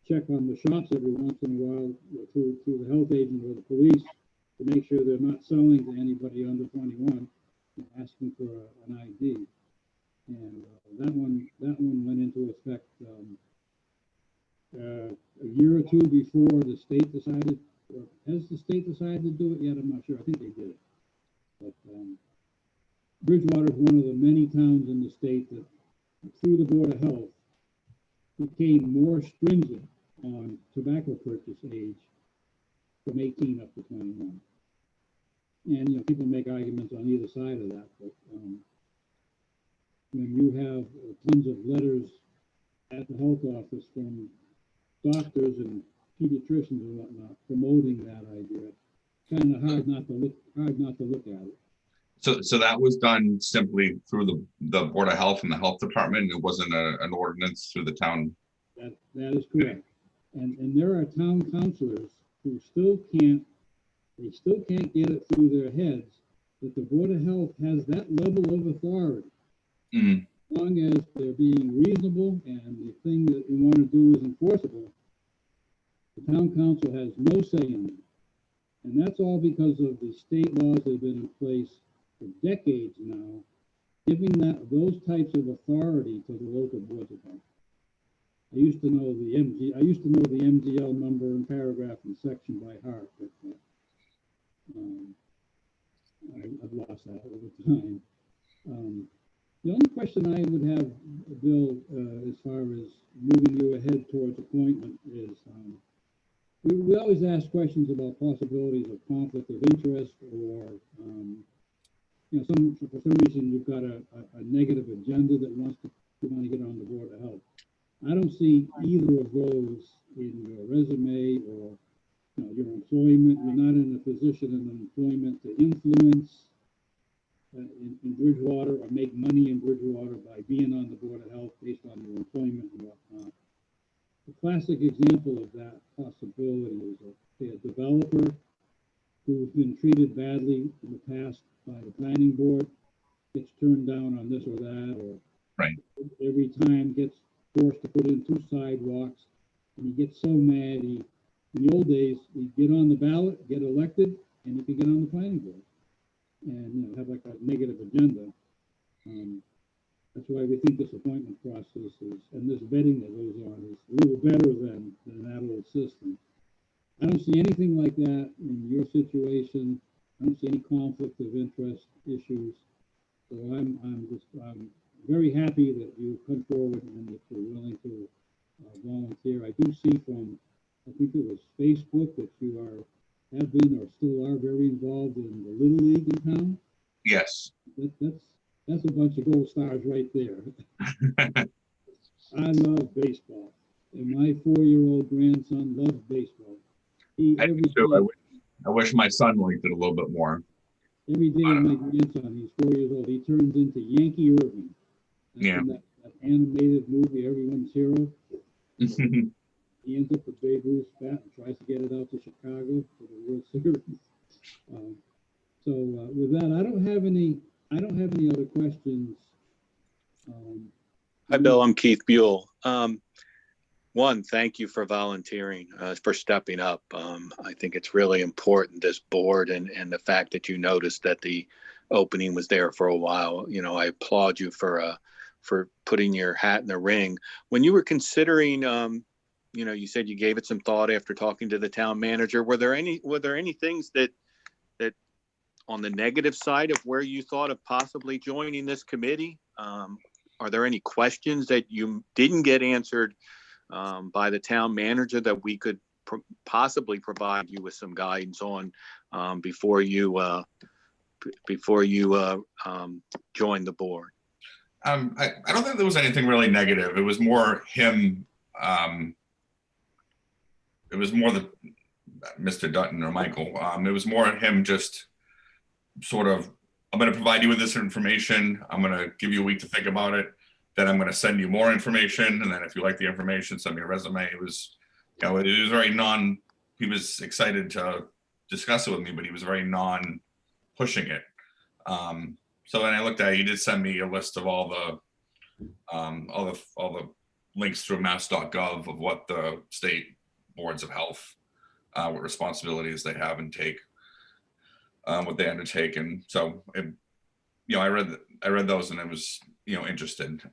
check on the shops every once in a while through the health agent or the police to make sure they're not selling to anybody under 21 and asking for an ID. And that one went into effect a year or two before the state decided. Or has the state decided to do it yet? I'm not sure. I think they did. But Bridgewater is one of the many towns in the state that, through the Board of Health, became more stringent on tobacco purchase age from 18 up to 21. And people make arguments on either side of that, but when you have tons of letters at the health office from doctors and pediatricians and whatnot promoting that idea, kind of hard not to look at it. So that was done simply through the Board of Health and the Health Department. It wasn't an ordinance through the town. That is correct. And there are town councilors who still can't get it through their heads that the Board of Health has that level of authority. Mm. As long as they're being reasonable and the thing that we want to do is enforceable, the town council has no say in it. And that's all because of the state laws that have been in place for decades now giving those types of authority to the local boards of health. I used to know the MGL number and paragraph and section by heart, but I've lost that over time. The only question I would have, Bill, as far as moving you ahead towards appointment is, we always ask questions about possibilities of conflict of interest, or for some reason you've got a negative agenda that you want to get on the Board of Health. I don't see either of those in your resume or your employment. You're not in a position in employment to influence in Bridgewater or make money in Bridgewater by being on the Board of Health based on your employment and whatnot. The classic example of that possibility is a developer who's been treated badly in the past by the planning board, gets turned down on this or that, or Right. every time gets forced to put in 2 sidewalks, and he gets so mad. In the old days, he'd get on the ballot, get elected, and he could get on the planning board, and have like a negative agenda. That's why we think this appointment process and this vetting that goes on is a little better than that old system. I don't see anything like that in your situation. I don't see any conflict of interest issues. So I'm very happy that you come forward and that you're willing to volunteer. I do see from, I think it was Facebook, that you have been or still are very involved in the Little League in town. Yes. That's a bunch of gold stars right there. I love baseball, and my 4-year-old grandson loves baseball. I wish my son liked it a little bit more. Every day, my grandson, he's 4 years old, he turns into Yankee Irving. Yeah. That animated movie, Everyone's Hero. He ends up with Babe Ruth's bat and tries to get it out to Chicago for the World Series. With that, I don't have any other questions. Hi, Bill. I'm Keith Buell. One, thank you for volunteering, for stepping up. I think it's really important, this board, and the fact that you noticed that the opening was there for a while. I applaud you for putting your hat in the ring. When you were considering, you said you gave it some thought after talking to the town manager. Were there any things that on the negative side of where you thought of possibly joining this committee? Are there any questions that you didn't get answered by the town manager that we could possibly provide you with some guidance on before you join the board? I don't think there was anything really negative. It was more him. It was more the Mr. Dutton or Michael. It was more him just sort of, I'm going to provide you with this information. I'm going to give you a week to think about it. Then I'm going to send you more information. And then if you like the information, send me a resume. It was, it was very he was excited to discuss it with me, but he was very pushing it. So when I looked at it, he did send me a list of all the links through mass.gov of what the state boards of health, what responsibilities they have and take, what they undertake. And so, I read those and I was, interested.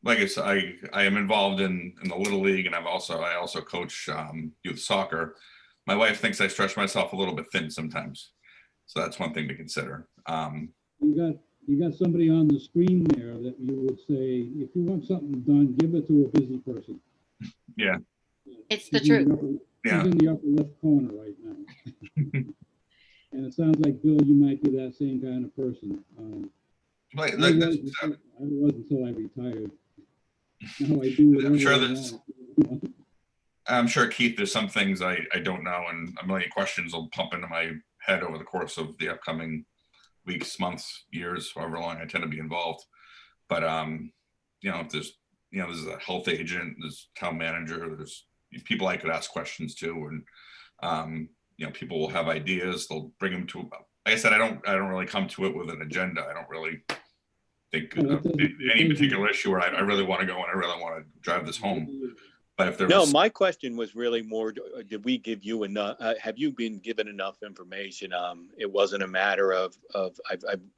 Like I said, I am involved in the Little League, and I also coach youth soccer. My wife thinks I stretch myself a little bit thin sometimes. So that's one thing to consider. You got somebody on the screen there that you would say, if you want something done, give it to a busy person. Yeah. It's the truth. She's in the upper left corner right now. And it sounds like, Bill, you might be that same kind of person. I was until I retired. Now I do whatever I'm sure, Keith, there's some things I don't know, and a million questions will pump into my head over the course of the upcoming weeks, months, years, however long I tend to be involved. But if there's there's a health agent, there's town manager, there's people I could ask questions to, and people will have ideas. They'll bring them to. Like I said, I don't really come to it with an agenda. I don't really think of any particular issue where I really want to go and I really want to drive this home. But if there No, was, my question was really more, did we give you enough, have you been given enough information? It wasn't a matter of,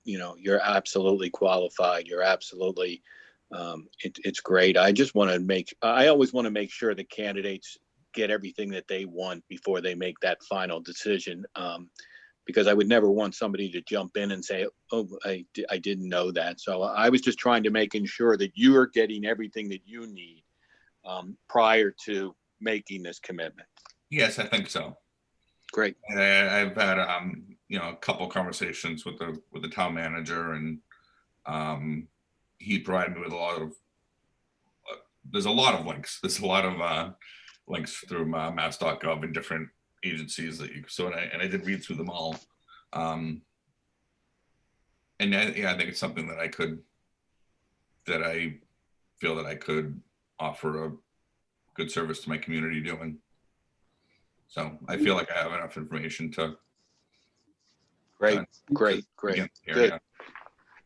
you're absolutely qualified. You're absolutely, it's great. I just want to I always want to make sure the candidates get everything that they want before they make that final decision. Because I would never want somebody to jump in and say, oh, I didn't know that. So I was just trying to making sure that you are getting everything that you need prior to making this commitment. yes, I think so. Great. And I've had a couple conversations with the town manager, and he provided me with a lot of there's a lot of links. There's a lot of links through mass.gov and different agencies that you and I did read through them all. And I think it's something that I feel that I could offer a good service to my community doing. So I feel like I have enough information to. Great. Here, Good. yeah.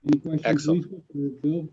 Any questions, Excellent. Lisa, for Bill?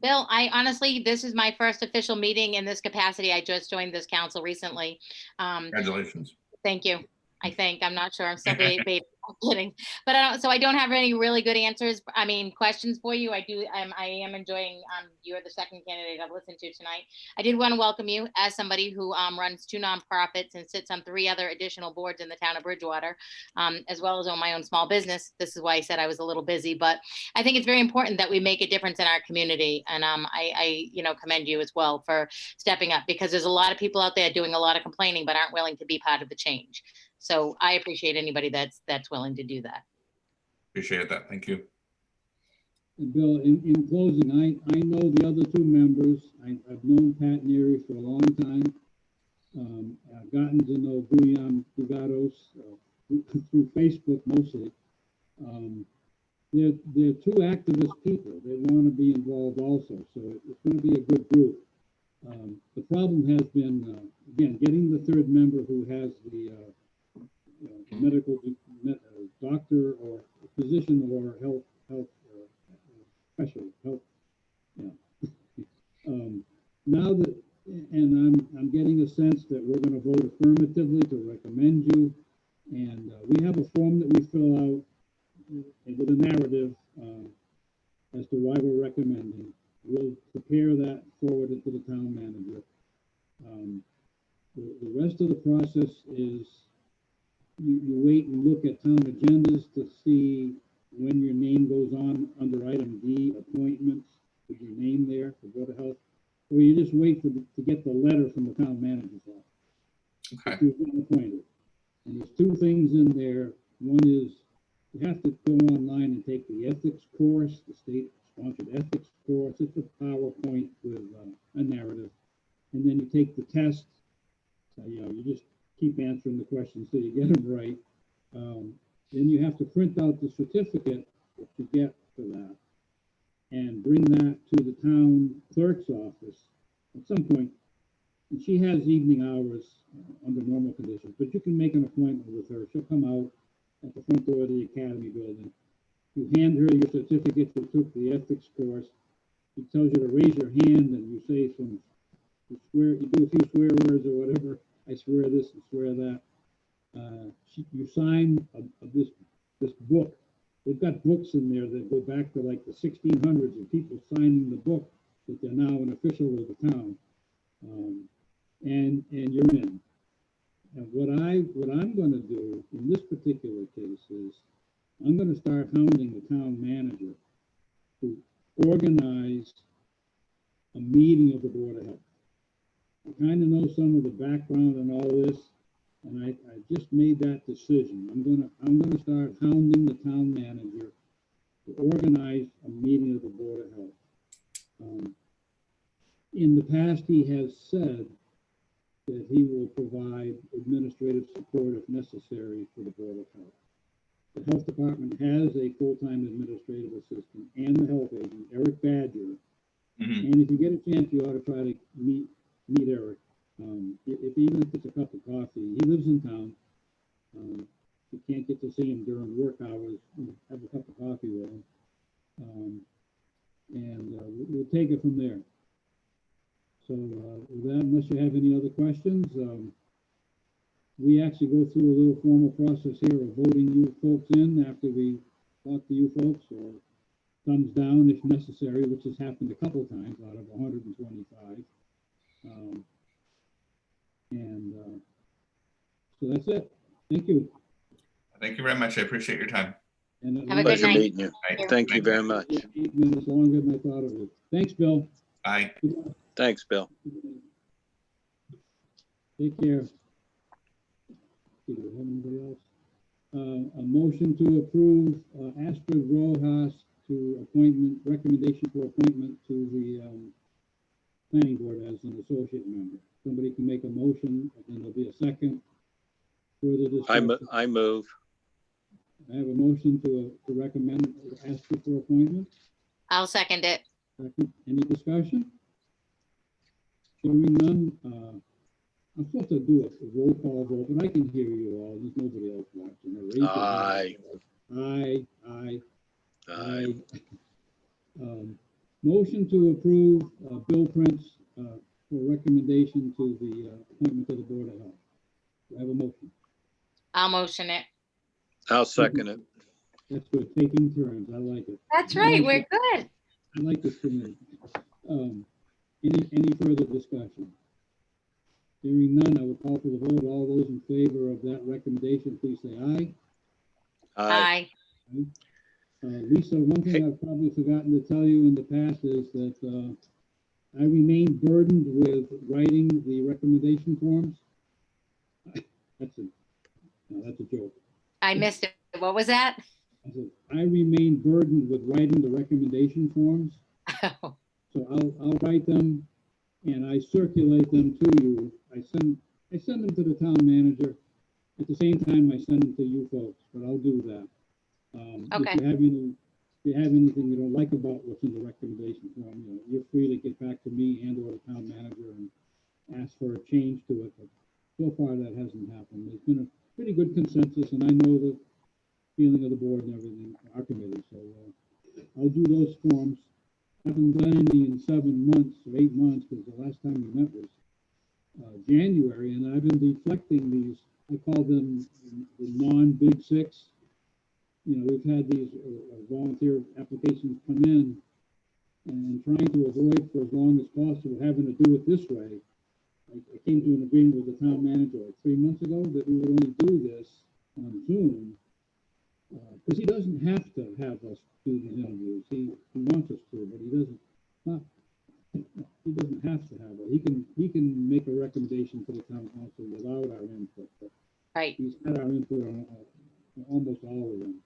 Bill, I honestly, this is my first official meeting in this capacity. I just joined this council recently. Congratulations. Thank you. I think, I'm not sure. I'm still baby. I'm kidding. But I don't have any really good answers. I mean, questions for you. I am enjoying, you're the second candidate I've listened to tonight. I did want to welcome you as somebody who runs 2 nonprofits and sits on 3 other additional boards in the town of Bridgewater, as well as on my own small business. This is why I said I was a little busy, but I think it's very important that we make a difference in our community. And I commend you as well for stepping up, because there's a lot of people out there doing a lot of complaining, but aren't willing to be part of the change. So I appreciate anybody that's willing to do that. Appreciate that. Thank you. And Bill, in closing, I know the other 2 members. I've known Pat Neary for a long time. I've gotten to know Guion Dugados through Facebook mostly. They're 2 activist people. They want to be involved also, so it's going to be a good group. The problem has been, again, getting the 3rd member who has the medical doctor or physician or health specialist. Now that, and I'm getting a sense that we're going to vote affirmatively to recommend you, and we have a form that we fill out with a narrative as to why we're recommending. We'll prepare that, forward it to the town manager. The rest of the process is you wait and look at town agendas to see when your name goes on under item D, appointments, with your name there for Board of Health, or you just wait to get the letter from the town manager's office. Okay. You've been appointed. And there's 2 things in there. One is you have to go online and take the ethics course, the state-sponsored ethics course. It's a PowerPoint with a narrative. And then you take the test. You just keep answering the questions till you get them right. Then you have to print out the certificate that you get for that and bring that to the town clerk's office at some point. And she has evening hours under normal conditions, but you can make an appointment with her. She'll come out at the front door of the academy building. You hand her your certificate you took the ethics course. She tells you to raise your hand and you say you do a few swear words or whatever. I swear this and swear that. You sign this book. They've got books in there that go back to like the 1600s and people signing the book that they're now an official of the town. And you're in. And what I'm going to do in this particular case is I'm going to start hounding the town manager to organize a meeting of the Board of Health. I kind of know some of the background and all this, and I just made that decision. I'm gonna start hounding the town manager to organize a meeting of the Board of Health. In the past, he has said that he will provide administrative support if necessary for the Board of Health. The Health Department has a full-time administrative assistant and the health agent, Eric Badger. Mm-hmm. And if you get a chance, you ought to try to meet Eric. Even if it's a cup of coffee, he lives in town. You can't get to see him during work hours. Have a cup of coffee with him, and we'll take it from there. So with that, unless you have any other questions, we actually go through a little formal process here of voting you folks in after we talk to you folks, or thumbs down if necessary, which has happened a couple times out of 125. So that's it. Thank you. Thank you very much. I appreciate your time. And Have a good Pleasure night. meeting you. Thank you very much. 8 minutes longer than I thought it would. Thanks, Bill. Bye. Thanks, Bill. Take care. Do we have anybody else? A motion to approve Astrid Rojas to recommendation for appointment to the planning board as an associate member. Somebody can make a motion, and then there'll be a second. Further discussion. I move. I have a motion to recommend Astrid for appointment. I'll second it. Second, any discussion? Hearing none, I'm supposed to do a roll call vote, but I can hear you all. There's nobody else watching. Raise your hand. Aye. Aye. Motion to approve Bill Prince for recommendation to the appointment to the Board of Health. Do I have a motion? I'll motion it. I'll second it. That's good, taking turns. I like it. That's right, we're good. I like this committee. Any further discussion? Hearing none, I will call for the vote. All those in favor of that recommendation, please say aye. Aye. Lisa, one thing I've probably forgotten to tell you in the past is that I remain burdened with writing the recommendation forms. That's a joke. I missed it. What was that? I said, I remain burdened with writing the recommendation forms. Oh, So I'll write them and I circulate them to you. I send them to the town manager. At the same time, I send them to you folks, but I'll do that. Okay. If you have anything you don't like about what's in the recommendation form, you're free to get back to me and or the town manager and ask for a change to it. But so far that hasn't happened. There's been a pretty good consensus, and I know the feeling of the board and everything, our committee. So I'll do those forms. I haven't done any in 7 months or 8 months, because the last time we met was January, and I've been deflecting these. I call them the non-big six. We've had these volunteer applications come in, and trying to avoid for as long as possible having to do it this way. I came to an agreement with the town manager like 3 months ago that we would only do this on Zoom, because he doesn't have to have us do these interviews. He wants us to, but he doesn't have to have it. He can make a recommendation to the town council without our input. But right. he's had our input on almost all of them.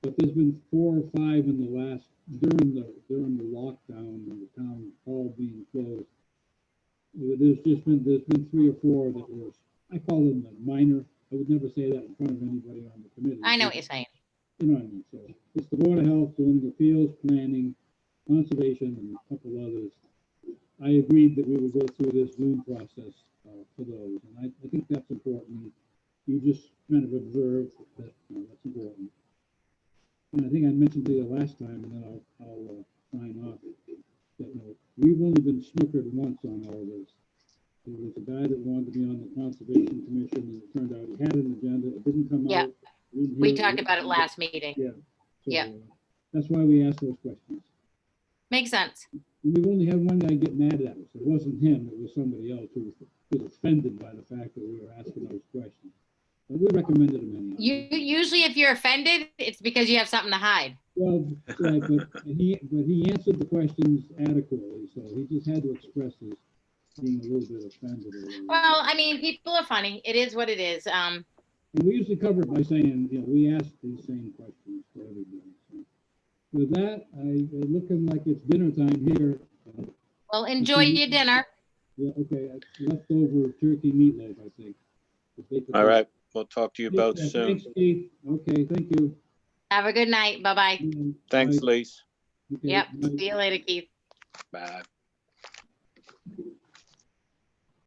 But there's been 4 or 5 in the last during the lockdown and the town hall being closed. There's been 3 or 4 that were, I call them minor. I would never say that in front of anybody on the committee. I know what you're saying. You know what I mean? So it's the Board of Health, zoning appeals, planning, conservation, and a couple others. I agreed that we would go through this Zoom process for those, and I think that's important. You just kind of observe that that's important. And I think I mentioned to you last time, and then I'll sign off, that we've only been snookered once on all this. There was a guy that wanted to be on the Conservation Commission, and it turned out he had an agenda. It didn't come Yeah. out. didn't We hear talked about it last meeting. Yeah. So, Yeah. That's why we asked those questions. Makes sense. And we've only had one guy get mad at us. It wasn't him, it was somebody else who was offended by the fact that we were asking those questions. But we recommended him anyhow. Usually if you're offended, it's because you have something to hide. Well, right, but he answered the questions adequately, so he just had to express his being a little bit offended. Well, I mean, people are funny. It is what it is. And we usually cover it by saying, we ask these same questions for everybody. So with that, looking like it's dinner time here. Well, enjoy your dinner. Yeah, okay, leftover turkey meatloaf, I think. All right. We'll talk to you both Yeah, soon. Thanks, Keith. Okay, thank you. Have a good night. Bye-bye. Thanks, Bye. Lise. Okay, Yep. bye. See you later, Keith. Bye.